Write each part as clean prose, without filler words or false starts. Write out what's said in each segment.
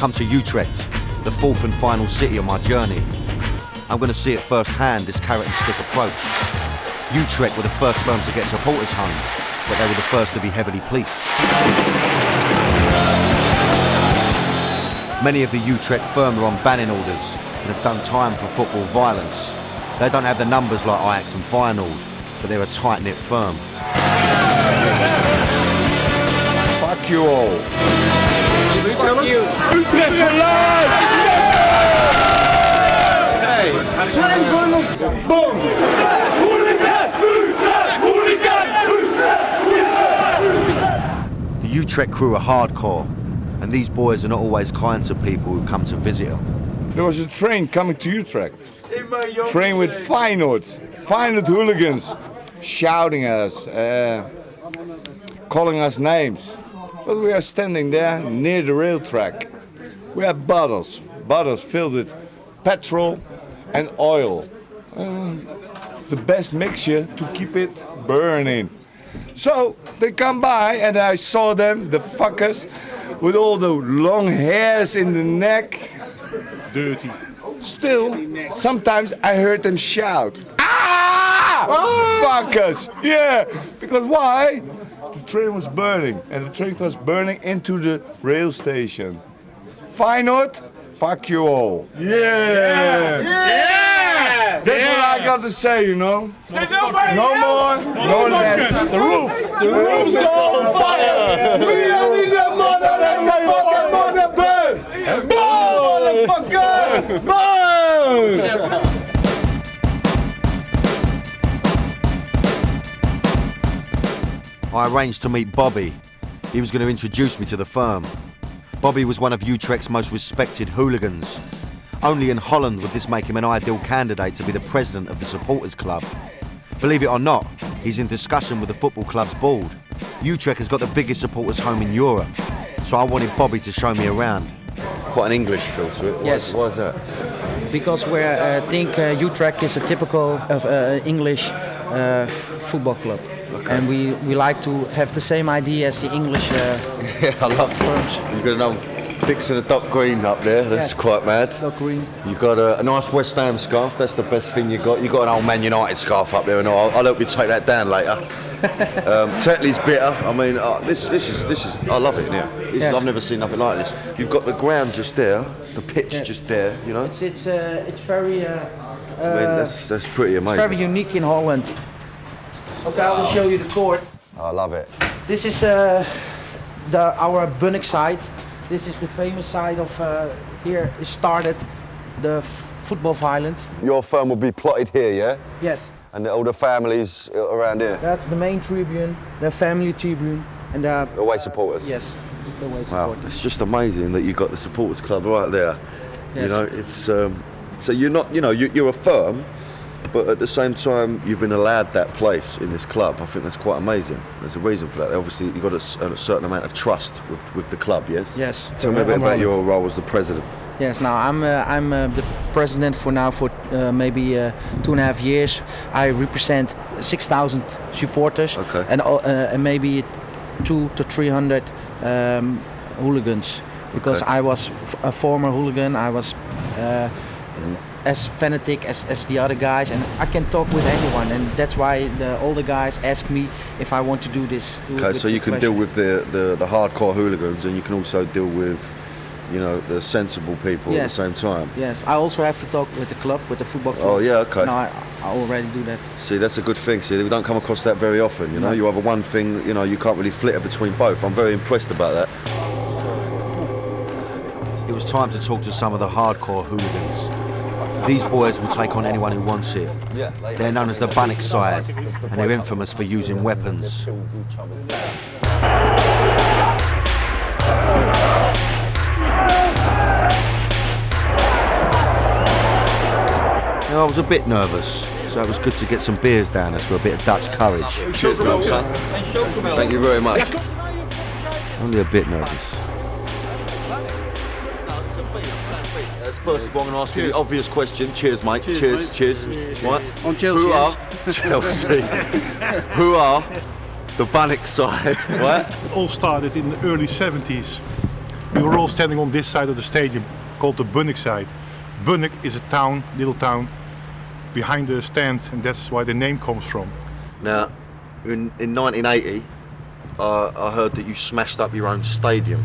come to Utrecht, the fourth and final city on my journey. I'm going to see it firsthand, this carrot and stick approach. Utrecht were the first firm to get supporters home, but they were the first to be heavily policed. Many of the Utrecht firm are on banning orders and have done time for football violence. They don't have the numbers like Ajax and Feyenoord, but they're a tight-knit firm. Fuck you all. Fuck you. Utrecht for life! Hey! Boom! The Utrecht crew are hardcore, and these boys are not always kind to people who come to visit them. There was a train coming to Utrecht. Train with Feyenoord hooligans, shouting at us, calling us names. But we are standing there near the rail track. We have bottles filled with petrol and oil. The best mixture to keep it burning. So they come by and I saw them, the fuckers, with all the long hairs in the neck. Dirty. Still, sometimes I heard them shout, "Ah! Fuckers!" Yeah, because why? The train was burning, and the train was burning into the rail station. Feyenoord, fuck you all. Yeah! That's what I got to say, you know. No more, no less. The roof's on fire! We don't need that mother, let the fucking mother burn! Burn, motherfucker! Burn! I arranged to meet Bobby. He was going to introduce me to the firm. Bobby was one of Utrecht's most respected hooligans. Only in Holland would this make him an ideal candidate to be the president of the supporters club. Believe it or not, he's in discussion with the football club's board. Utrecht has got the biggest supporters home in Europe, so I wanted Bobby to show me around. Quite an English feel to it. Yes. Why is that? Because we think Utrecht is a typical of English football club. Okay. And we like to have the same idea as the English Yeah, I love firms. You've got an old Dixon and Doc Green up there, that's quite mad. Doc Green. You've got a nice West Ham scarf, that's the best thing you got. You've got an old Man United scarf up there, and I'll help you take that down later. Tetley's bitter, I mean, this is, I love it, yeah. Yes. I've never seen nothing like this. You've got the ground just there, the pitch just there, you know. It's very I mean, that's pretty it's amazing. very unique in Holland. Okay, I will show you the court. I love it. This is our Bunnikside. This is the famous side of here. It started the football violence. Your firm will be plotted here, yeah? Yes. And all the families around here? That's the main tribune, the family tribune, and the Away supporters? Yes, the away Wow, supporters. it's just amazing that you've got the supporters club right there. Yes. You know, it's so you're not, you know, you're a firm, but at the same time you've been allowed that place in this club. I think that's quite amazing. There's a reason for that. Obviously, you've got a certain amount of trust with the club. Yes. Yes. Tell me a bit about your role as the president. Yes. Now I'm the president for maybe 2.5 years. I represent 6,000 supporters. Okay. And maybe 200 to 300 hooligans. Because Okay. I was a former hooligan. I was as fanatic as the other guys, and I can talk with anyone, and that's why all the guys ask me if I want to do this. Okay, so you can deal with the hardcore hooligans, and you can also deal with, you know, the sensible people at the same time. Yes, I also have to talk with the club, with the football club. Oh yeah, okay. No, I already do that. See, that's a good thing. See, we don't come across that very often. You know, you have a one thing. You know, you can't really flitter between both. I'm very impressed about that. It was time to talk to some of the hardcore hooligans. These boys will take on anyone who wants it. They're known as the Bunnikside, and they're infamous for using weapons. I was a bit nervous, so it was good to get some beers down us for a bit of Dutch courage. Cheers, Bill, son. Thank you very much. Only a bit nervous. First of all, I'm going to ask you the obvious question. Cheers, mate. Cheers. Right. On Chelsea. Who are Chelsea? Who are the Bunnikside? Right. It all started in the early 70s We were all standing on this side of the stadium called the Bunnikside. Bunnik is a town, little town, behind the stand, and that's why the name comes from. Now, in 1980, I heard that you smashed up your own stadium.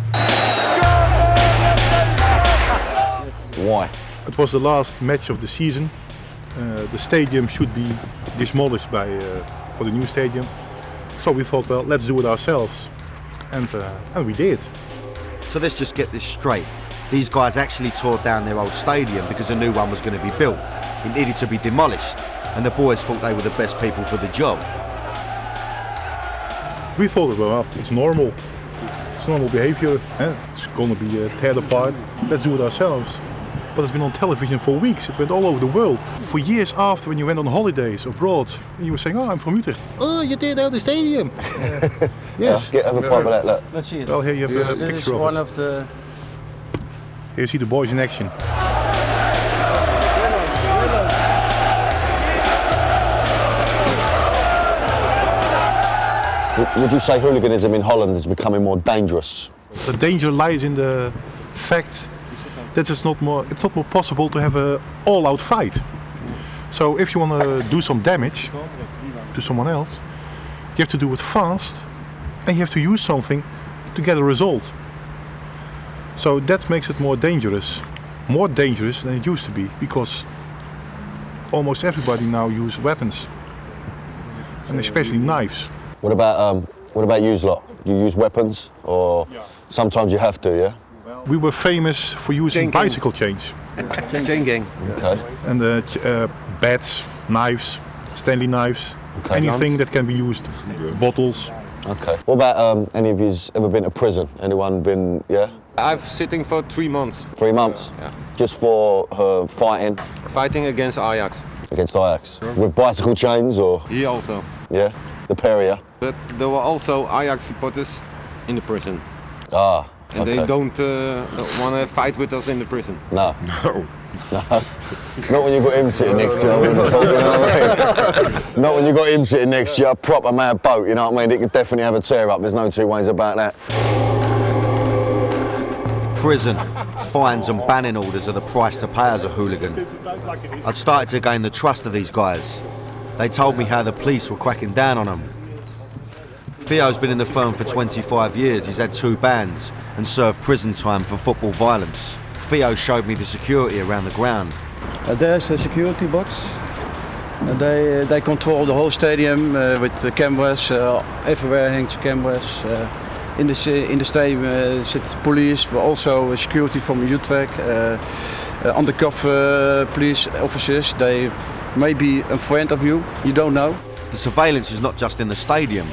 Why? It was the last match of the season. The stadium should be demolished for the new stadium. So we thought, well, let's do it ourselves. And we did. So let's just get this straight. These guys actually tore down their old stadium because a new one was going to be built. It needed to be demolished, and the boys thought they were the best people for the job. We thought, well, it's normal. It's normal behavior. It's going to be teared apart. Let's do it ourselves. But it's been on television for weeks. It went all over the world. For years after, when you went on holidays abroad, you were saying, oh, I'm from Utrecht. Oh, you did out the stadium. Yes. Have a part of that, look. Let's see it. Well, here you have a This is picture one of it. of the... Here you see the boys in action. Would you say hooliganism in Holland is becoming more dangerous? The danger lies in the fact that it's not more possible to have an all-out fight. So if you want to do some damage to someone else, you have to do it fast and you have to use something to get a result. So that makes it more dangerous than it used to be, because almost everybody now uses weapons, and especially knives. What about you lot? Do you use weapons, or sometimes you have to, yeah? We were famous for using bicycle chains. Chain gang. Okay. And bats, knives, Stanley knives, Okay. anything that can be used, bottles. Okay. What about any of you's ever been to prison? Anyone been, yeah? I've sitting for 3 months 3 months? Yeah. Just for fighting fighting against Ajax. against Ajax? With bicycle chains, or, He also. yeah? The pair of you? But there were also Ajax supporters in the prison. Ah, And okay. they don't want to fight with us in the prison. No. No. Not when you got him sitting next to you, I wouldn't have thought, you know what I mean? Not when you got him sitting next to you, a proper mad boat, you know what I mean? It could definitely have a tear up, there's no two ways about that. Prison, fines and banning orders are the price to pay as a hooligan. I'd started to gain the trust of these guys. They told me how the police were cracking down on them. Theo's been in the firm for 25 years. He's had 2 bans and served prison time for football violence. Theo showed me the security around the ground. There's a security box. They control the whole stadium with the cameras. Everywhere hangs cameras. In the stadium sit police, but also security from Utrecht, undercover police officers. They may be a friend of you, you don't know. The surveillance is not just in the stadium.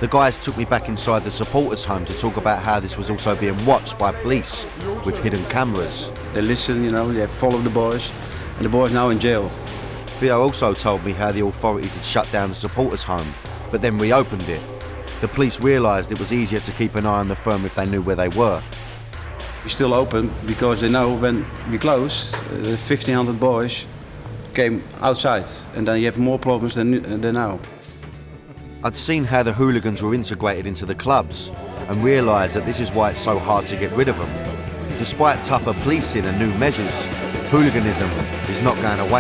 The guys took me back inside the supporters' home to talk about how this was also being watched by police with hidden cameras. They listen, you know, they follow the boys, and the boys now in jail. Theo also told me how the authorities had shut down the supporters' home, but then reopened it. The police realised it was easier to keep an eye on the firm if they knew where they were. We're still open because they know when we close, 1,500 boys came outside, and then you have more problems than now. I'd seen how the hooligans were integrated into the clubs and realised that this is why it's so hard to get rid of them. Despite tougher policing and new measures, hooliganism is not going away